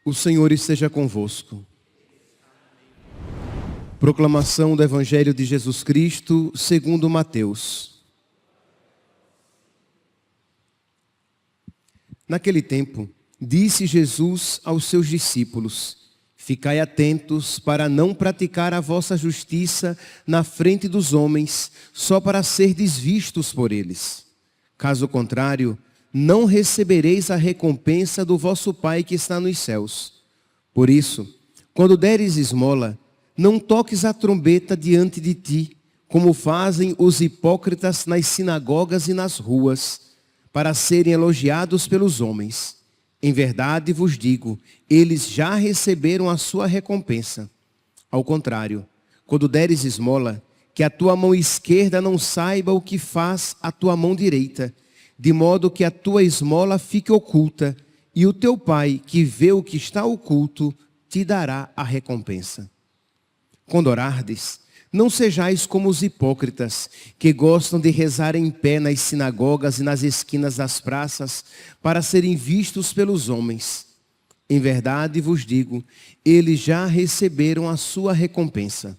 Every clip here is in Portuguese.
O Senhor esteja convosco. Proclamação do Evangelho de Jesus Cristo, segundo Mateus. Naquele tempo, disse Jesus aos seus discípulos: ficai atentos para não praticar a vossa justiça na frente dos homens, só para serdes vistos por eles. Caso contrário, não recebereis a recompensa do vosso Pai que está nos céus. Por isso, quando deres esmola, não toques a trombeta diante de ti, como fazem os hipócritas nas sinagogas e nas ruas, para serem elogiados pelos homens. Em verdade vos digo, eles já receberam a sua recompensa. Ao contrário, quando deres esmola, que a tua mão esquerda não saiba o que faz a tua mão direita, de modo que a tua esmola fique oculta, e o teu Pai, que vê o que está oculto, te dará a recompensa. Quando orardes, não sejais como os hipócritas, que gostam de rezar em pé nas sinagogas e nas esquinas das praças, para serem vistos pelos homens. Em verdade vos digo, eles já receberam a sua recompensa.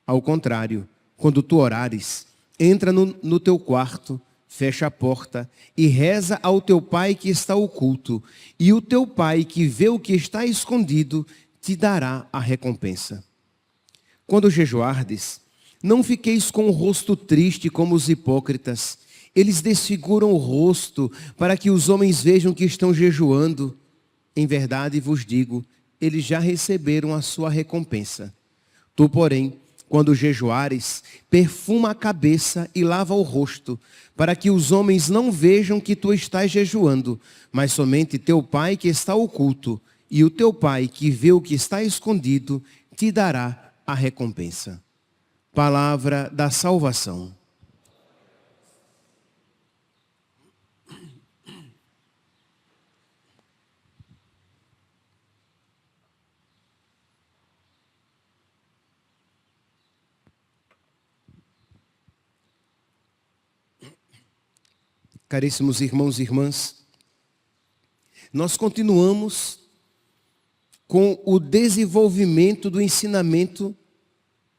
Ao contrário, quando tu orares, entra no teu quarto, fecha a porta e reza ao teu Pai que está oculto, e o teu Pai que vê o que está escondido te dará a recompensa. Quando jejuardes, não fiqueis com o rosto triste como os hipócritas. Eles desfiguram o rosto para que os homens vejam que estão jejuando. Em verdade vos digo, eles já receberam a sua recompensa. Tu, porém, quando jejuares, perfuma a cabeça e lava o rosto, para que os homens não vejam que tu estás jejuando, mas somente teu Pai que está oculto, e o teu Pai que vê o que está escondido, te dará a recompensa. Palavra da salvação. Caríssimos irmãos e irmãs, nós continuamos com o desenvolvimento do ensinamento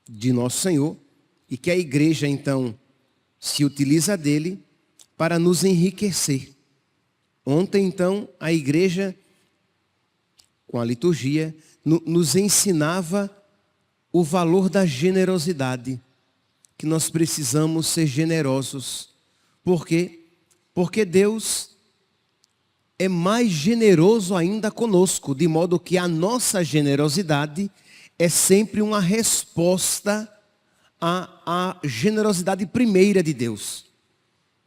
de Nosso Senhor e que a igreja, então, se utiliza dele para nos enriquecer. Ontem, então, a igreja, com a liturgia, nos ensinava o valor da generosidade, que nós precisamos ser generosos. Por quê? Porque Deus é mais generoso ainda conosco, de modo que a nossa generosidade é sempre uma resposta à generosidade primeira de Deus.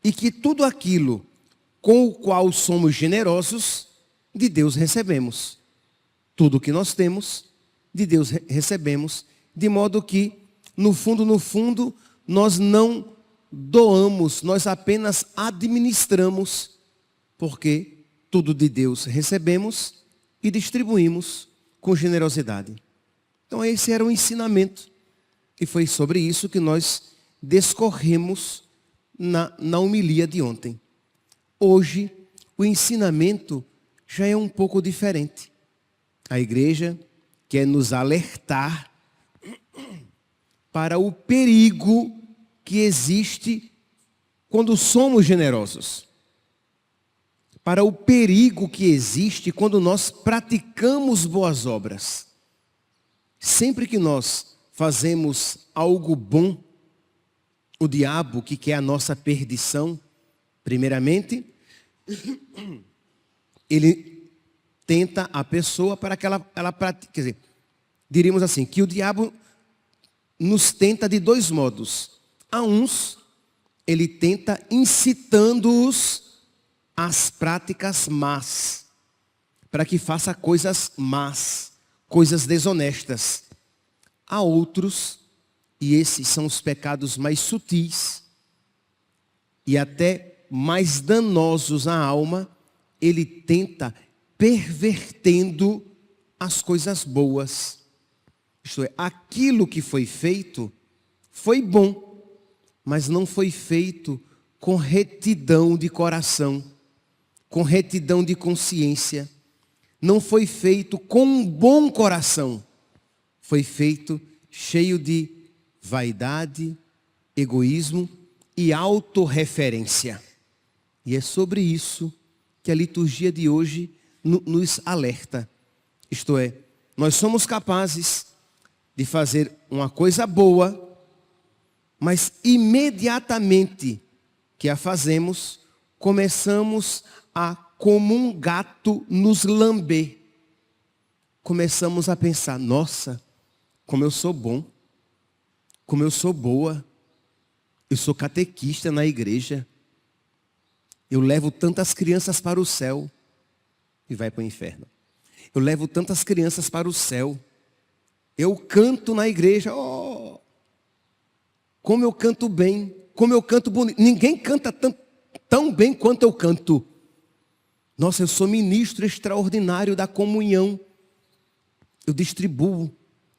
E que tudo aquilo com o qual somos generosos, de Deus recebemos. Tudo que nós temos, de Deus recebemos, de modo que, no fundo, nós não doamos, nós apenas administramos, porque tudo de Deus recebemos e distribuímos com generosidade. Então esse era o ensinamento, e foi sobre isso que nós discorremos na homilia de ontem. Hoje, o ensinamento já é um pouco diferente. A igreja quer nos alertar para o perigo que existe quando somos generosos. Para o perigo que existe quando nós praticamos boas obras. Sempre que nós fazemos algo bom, o diabo, que quer a nossa perdição, primeiramente, ele tenta a pessoa para que ela pratique. Quer dizer, diríamos assim, que o diabo nos tenta de dois modos. A uns, ele tenta incitando-os às práticas más, para que faça coisas más, coisas desonestas. A outros, e esses são os pecados mais sutis, e até mais danosos à alma, ele tenta pervertendo as coisas boas. Isto é, aquilo que foi feito foi bom, mas não foi feito com retidão de coração, com retidão de consciência. Não foi feito com um bom coração. Foi feito cheio de vaidade, egoísmo e autorreferência. E é sobre isso que a liturgia de hoje nos alerta. Isto é, nós somos capazes de fazer uma coisa boa, mas imediatamente que a fazemos, começamos a, como um gato, nos lamber. Começamos a pensar, nossa, como eu sou bom, como eu sou boa, eu sou catequista na igreja, eu levo tantas crianças para o céu e vai para o inferno. Eu levo tantas crianças para o céu, eu canto na igreja, oh, como eu canto bem, como eu canto bonito. Ninguém canta tão bem quanto eu canto. Nossa, eu sou ministro extraordinário da comunhão. Eu distribuo,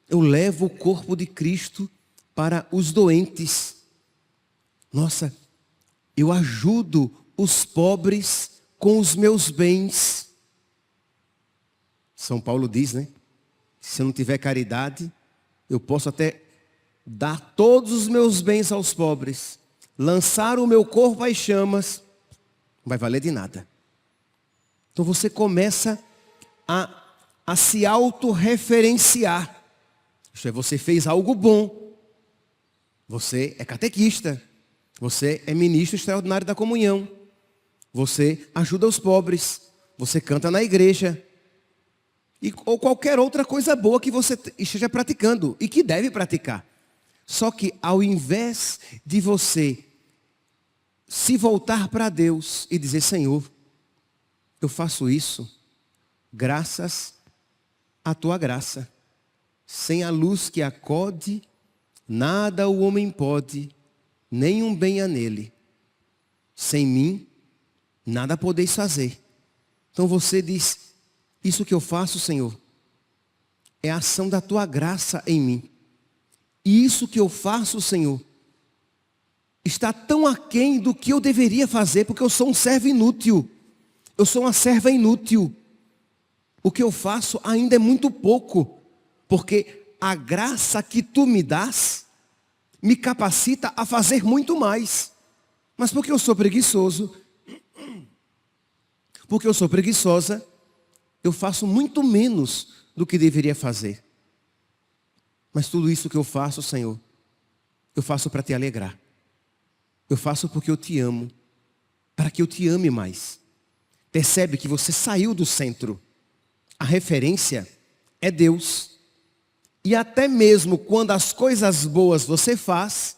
eu levo o corpo de Cristo para os doentes. Nossa, eu ajudo os pobres com os meus bens. São Paulo diz, né? Se eu não tiver caridade, eu posso até dar todos os meus bens aos pobres, lançar o meu corpo às chamas, não vai valer de nada. Então você começa a se autorreferenciar. Isto é, você fez algo bom. Você é catequista. Você é ministro extraordinário da comunhão. Você ajuda os pobres. Você canta na igreja. Ou qualquer outra coisa boa que você esteja praticando e que deve praticar. Só que ao invés de você se voltar para Deus e dizer, Senhor, eu faço isso graças à tua graça. Sem a luz que acode, nada o homem pode, nenhum bem há nele. Sem mim, nada podeis fazer. Então você diz, isso que eu faço, Senhor, é a ação da tua graça em mim. E isso que eu faço, Senhor, está tão aquém do que eu deveria fazer, porque eu sou um servo inútil. Eu sou uma serva inútil. O que eu faço ainda é muito pouco, porque a graça que tu me dás me capacita a fazer muito mais. Mas porque eu sou preguiçoso, porque eu sou preguiçosa, eu faço muito menos do que deveria fazer. Mas tudo isso que eu faço, Senhor, eu faço para te alegrar. Eu faço porque eu te amo, para que eu te ame mais. Percebe que você saiu do centro. A referência é Deus. E até mesmo quando as coisas boas você faz,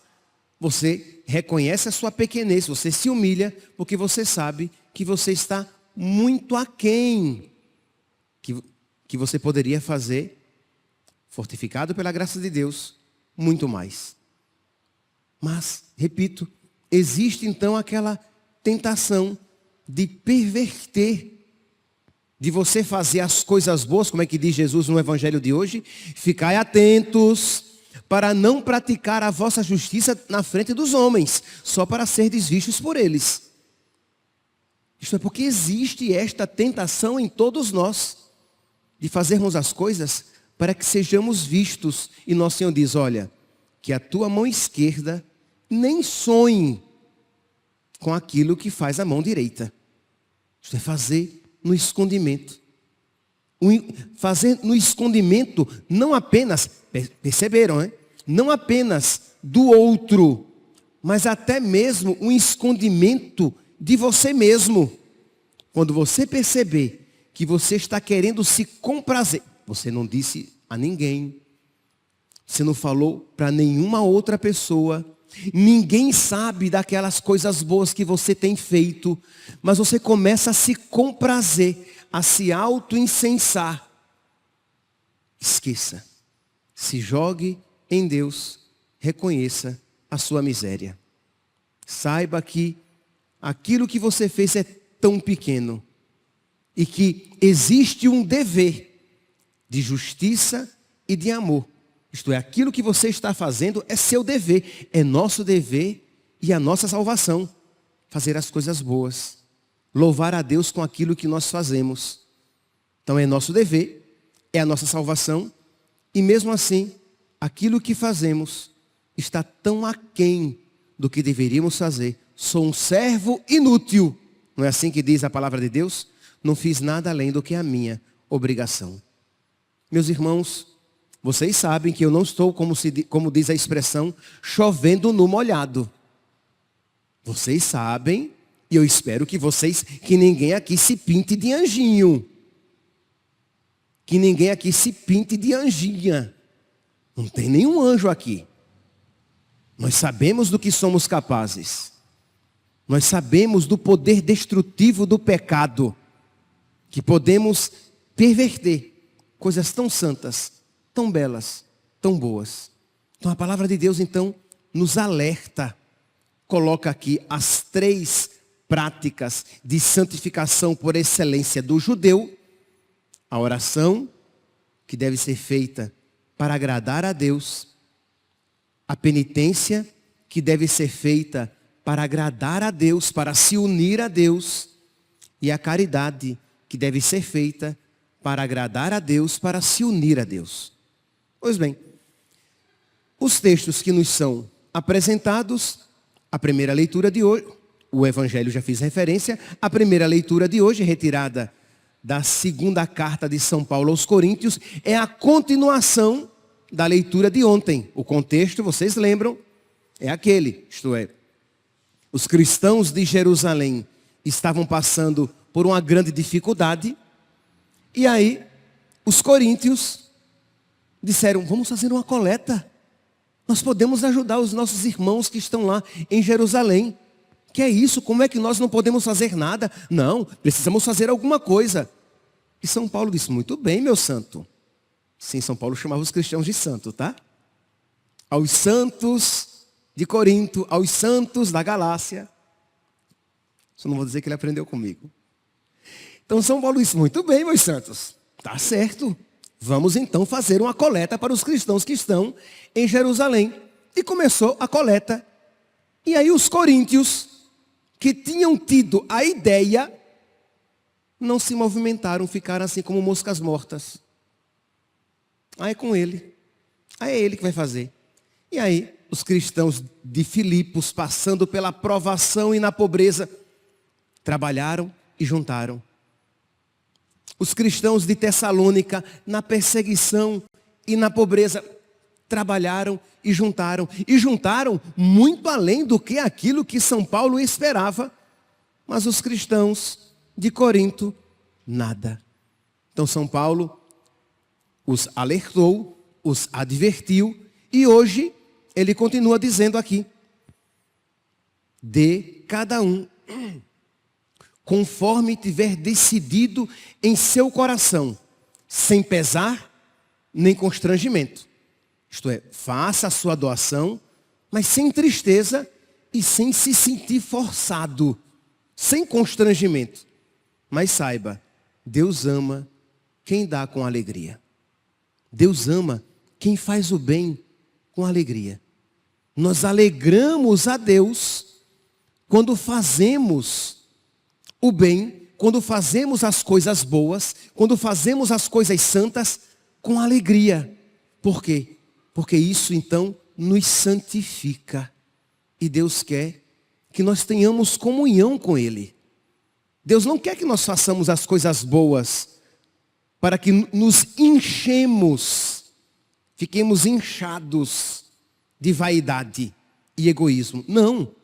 você reconhece a sua pequenez, você se humilha, porque você sabe que você está muito aquém que você poderia fazer, fortificado pela graça de Deus, muito mais. Mas, repito, existe então aquela tentação de perverter, de você fazer as coisas boas, como é que diz Jesus no evangelho de hoje? Ficai atentos para não praticar a vossa justiça na frente dos homens, só para ser vistos por eles. Isto é porque existe esta tentação em todos nós, de fazermos as coisas para que sejamos vistos. E nosso Senhor diz, olha, que a tua mão esquerda nem sonhe com aquilo que faz a mão direita. Isto é fazer no escondimento. Fazer no escondimento não apenas, perceberam, né? Não apenas do outro, mas até mesmo um escondimento de você mesmo. Quando você perceber que você está querendo se comprazer, você não disse a ninguém, você não falou para nenhuma outra pessoa, ninguém sabe daquelas coisas boas que você tem feito, mas você começa a se comprazer, a se auto-incensar. Esqueça, se jogue em Deus, reconheça a sua miséria. Saiba que aquilo que você fez é tão pequeno e que existe um dever de justiça e de amor. Isto é, aquilo que você está fazendo é seu dever, é nosso dever e a nossa salvação. Fazer as coisas boas, louvar a Deus com aquilo que nós fazemos. Então é nosso dever, é a nossa salvação, e mesmo assim, aquilo que fazemos está tão aquém do que deveríamos fazer. Sou um servo inútil, não é assim que diz a palavra de Deus? Não fiz nada além do que a minha obrigação. Meus irmãos, vocês sabem que eu não estou, como diz a expressão, chovendo no molhado. Vocês sabem, e eu espero que ninguém aqui se pinte de anjinho. Que ninguém aqui se pinte de anjinha. Não tem nenhum anjo aqui. Nós sabemos do que somos capazes. Nós sabemos do poder destrutivo do pecado. Que podemos perverter coisas tão santas, tão belas, tão boas. Então a palavra de Deus então nos alerta. Coloca aqui as 3 práticas de santificação por excelência do judeu. A oração, que deve ser feita para agradar a Deus. A penitência, que deve ser feita para agradar a Deus, para se unir a Deus. E a caridade, que deve ser feita para agradar a Deus, para se unir a Deus. Pois bem, os textos que nos são apresentados, a primeira leitura de hoje, o Evangelho já fiz referência, a primeira leitura de hoje, retirada da 2ª carta de São Paulo aos Coríntios, é a continuação da leitura de ontem. O contexto, vocês lembram, é aquele, isto é, os cristãos de Jerusalém estavam passando por uma grande dificuldade, e aí os coríntios disseram, vamos fazer uma coleta. Nós podemos ajudar os nossos irmãos que estão lá em Jerusalém. Que é isso? Como é que nós não podemos fazer nada? Não, precisamos fazer alguma coisa. E São Paulo disse, muito bem, meu santo. Sim, São Paulo chamava os cristãos de santo, tá? Aos santos de Corinto, aos santos da Galácia. Só não vou dizer que ele aprendeu comigo. Então São Paulo disse, muito bem, meus santos. Tá certo. Vamos então fazer uma coleta para os cristãos que estão em Jerusalém. E começou a coleta. E aí os coríntios, que tinham tido a ideia, não se movimentaram, ficaram assim como moscas mortas. Aí é com ele. Aí é ele que vai fazer. E aí os cristãos de Filipos, passando pela provação e na pobreza, trabalharam e juntaram. Os cristãos de Tessalônica, na perseguição e na pobreza, trabalharam e juntaram. E juntaram muito além do que aquilo que São Paulo esperava. Mas os cristãos de Corinto, nada. Então São Paulo os alertou, os advertiu. E hoje ele continua dizendo aqui. Dê cada um conforme tiver decidido em seu coração, sem pesar nem constrangimento. Isto é, faça a sua doação, mas sem tristeza e sem se sentir forçado, sem constrangimento. Mas saiba, Deus ama quem dá com alegria. Deus ama quem faz o bem com alegria. Nós alegramos a Deus quando fazemos o bem, quando fazemos as coisas boas, quando fazemos as coisas santas com alegria. Por quê? Porque isso então nos santifica. E Deus quer que nós tenhamos comunhão com Ele. Deus não quer que nós façamos as coisas boas para que nos enchemos, fiquemos inchados de vaidade e egoísmo. Não.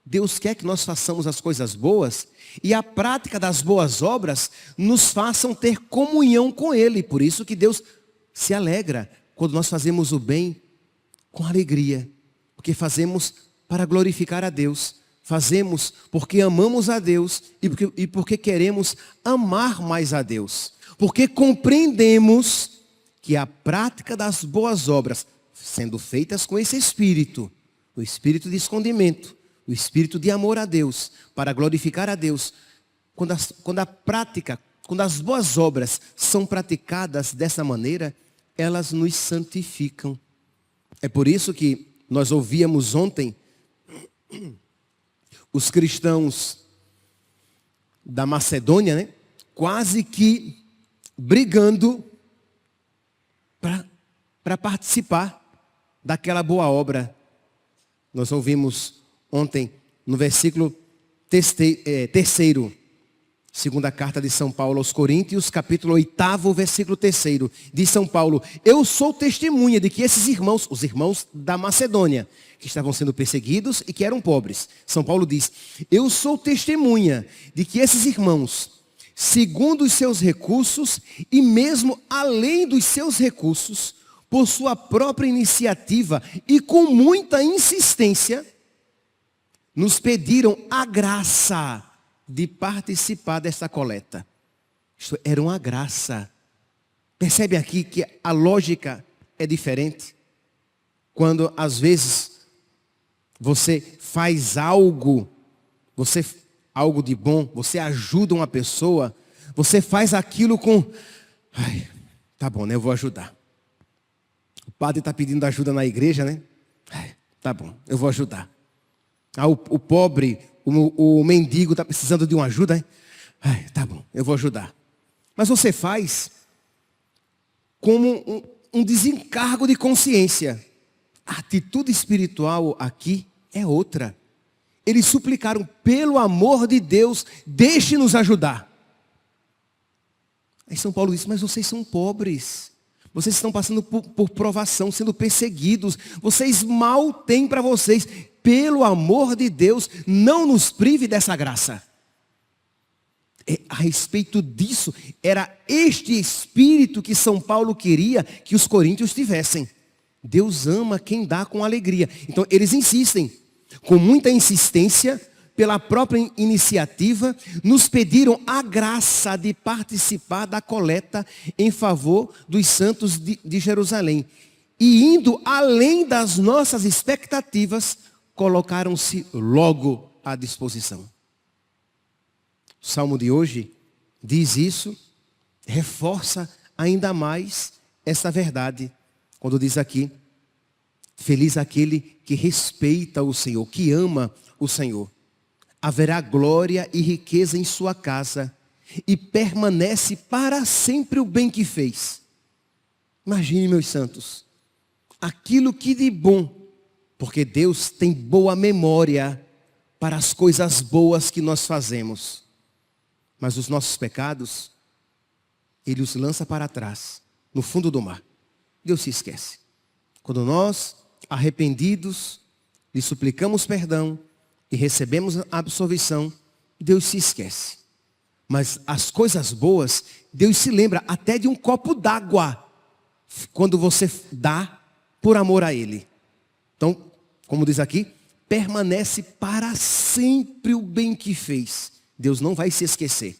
Deus quer que nós façamos as coisas boas e a prática das boas obras nos façam ter comunhão com Ele. Por isso que Deus se alegra quando nós fazemos o bem com alegria. Porque fazemos para glorificar a Deus. Fazemos porque amamos a Deus e porque queremos amar mais a Deus. Porque compreendemos que a prática das boas obras, sendo feitas com esse espírito, o espírito de escondimento, o o espírito de amor a Deus, para glorificar a Deus, quando as boas obras são praticadas dessa maneira, elas nos santificam. É por isso que nós ouvíamos ontem os cristãos da Macedônia, né, quase que brigando para participar daquela boa obra. Nós ouvimos ontem no versículo 3º, segunda carta de São Paulo aos Coríntios, capítulo 8, versículo 3º, diz São Paulo: eu sou testemunha de que esses irmãos, os irmãos da Macedônia, que estavam sendo perseguidos e que eram pobres. São Paulo diz: eu sou testemunha de que esses irmãos, segundo os seus recursos e mesmo além dos seus recursos, por sua própria iniciativa e com muita insistência, nos pediram a graça de participar dessa coleta. Isto era uma graça. Percebe aqui que a lógica é diferente? Quando às vezes você faz algo de bom, você ajuda uma pessoa, você faz aquilo com... tá bom, né? Eu vou ajudar. O padre está pedindo ajuda na igreja, né? Tá bom, eu vou ajudar. O pobre, o mendigo está precisando de uma ajuda, né? Tá bom, eu vou ajudar. Mas você faz como um desencargo de consciência. A atitude espiritual aqui é outra. Eles suplicaram: pelo amor de Deus, deixe-nos ajudar. Aí São Paulo disse: mas vocês são pobres. Vocês estão passando por provação, sendo perseguidos. Vocês mal têm para vocês. Pelo amor de Deus, não nos prive dessa graça. A respeito disso, era este espírito que São Paulo queria que os coríntios tivessem. Deus ama quem dá com alegria. Então eles insistem, com muita insistência, pela própria iniciativa, nos pediram a graça de participar da coleta em favor dos santos de Jerusalém. E indo além das nossas expectativas, colocaram-se logo à disposição. O salmo de hoje diz isso, reforça ainda mais essa verdade, quando diz aqui: feliz aquele que respeita o Senhor, que ama o Senhor. Haverá glória e riqueza em sua casa, e permanece para sempre o bem que fez. Imagine, meus santos, aquilo que de bom, porque Deus tem boa memória para as coisas boas que nós fazemos. Mas os nossos pecados, Ele os lança para trás, no fundo do mar. Deus se esquece. Quando nós, arrependidos, lhe suplicamos perdão e recebemos a absolvição, Deus se esquece. Mas as coisas boas, Deus se lembra até de um copo d'água, quando você dá por amor a Ele. Então, como diz aqui, permanece para sempre o bem que fez. Deus não vai se esquecer.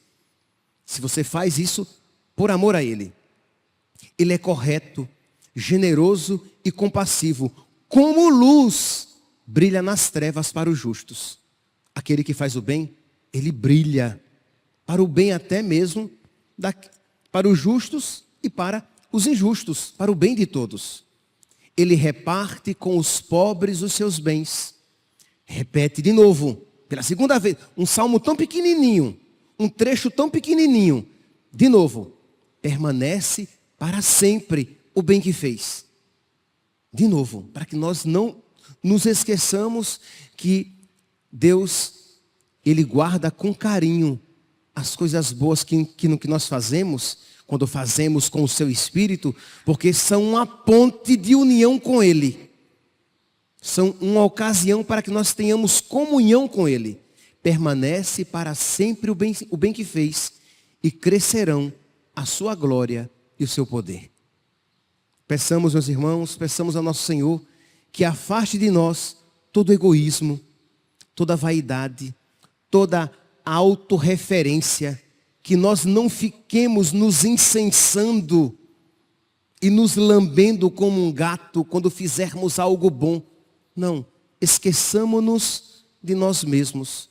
Se você faz isso por amor a Ele. Ele é correto, generoso e compassivo. Como luz brilha nas trevas para os justos. Aquele que faz o bem, ele brilha. Para o bem até mesmo, para os justos e para os injustos. Para o bem de todos. Ele reparte com os pobres os seus bens. Repete de novo, pela segunda vez, um salmo tão pequenininho, um trecho tão pequenininho. De novo, permanece para sempre o bem que fez. De novo, para que nós não nos esqueçamos que Deus, Ele guarda com carinho as coisas boas que nós fazemos, quando fazemos com o seu Espírito, porque são uma ponte de união com Ele. São uma ocasião para que nós tenhamos comunhão com Ele. Permanece para sempre o bem que fez, e crescerão a sua glória e o seu poder. Peçamos, meus irmãos, peçamos ao nosso Senhor que afaste de nós todo egoísmo, toda vaidade, toda autorreferência, que nós não fiquemos nos incensando e nos lambendo como um gato quando fizermos algo bom. Não, esqueçamo-nos de nós mesmos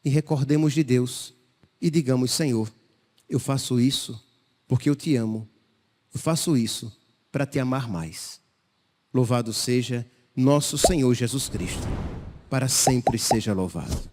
e recordemos de Deus e digamos: Senhor, eu faço isso porque eu te amo. Eu faço isso para te amar mais. Louvado seja nosso Senhor Jesus Cristo. Para sempre seja louvado.